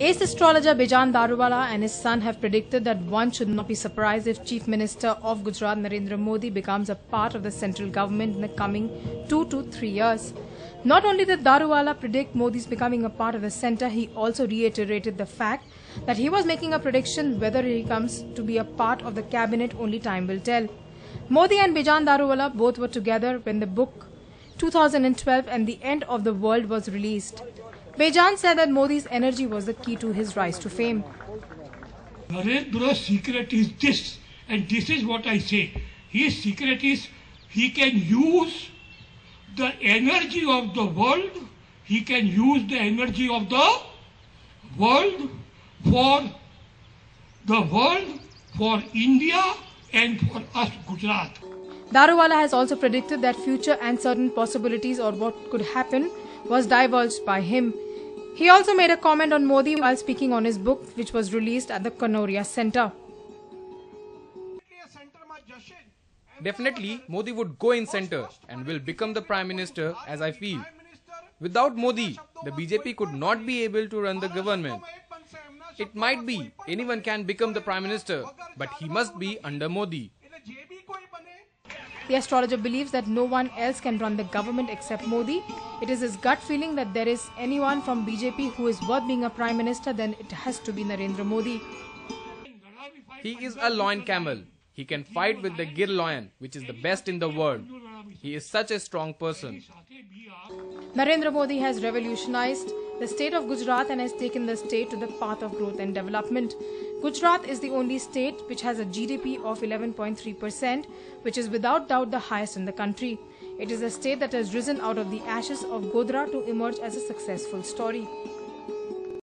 Ace astrologer Bijan Daruwala and his son have predicted that one should not be surprised if Chief Minister of Gujarat Narendra Modi becomes a part of the central government in the coming 2 to 3 years. Not only did Daruwala predict Modi's becoming a part of the centre, he also reiterated the fact that he was making a prediction. Whether he comes to be a part of the cabinet, only time will tell. Modi and Bijan Daruwala both were together when the book 2012 and the End of the World was released. Bijan said that Modi's energy was the key to his rise to fame. Narendra's secret is this, and this is what I say. His secret is he can use the energy of the world, he can use the energy of the world, for India and for us Gujarat. Daruwala has also predicted that future and certain possibilities or what could happen was divulged by him. He also made a comment on Modi while speaking on his book, which was released at the Kanoria Centre. Definitely, Modi would go in centre and will become the Prime Minister, as I feel. Without Modi, the BJP could not be able to run the government. It might be anyone can become the Prime Minister, but he must be under Modi. The astrologer believes that no one else can run the government except Modi. It is his gut feeling that there is anyone from BJP who is worth being a Prime Minister, then it has to be Narendra Modi. He is a lion camel. He can fight with the Gir lion, which is the best in the world. He is such a strong person. Narendra Modi has revolutionized the state of Gujarat and has taken the state to the path of growth and development. Gujarat is the only state which has a GDP of 11.3%, which is without doubt the highest in the country. It is a state that has risen out of the ashes of Godhra to emerge as a successful story.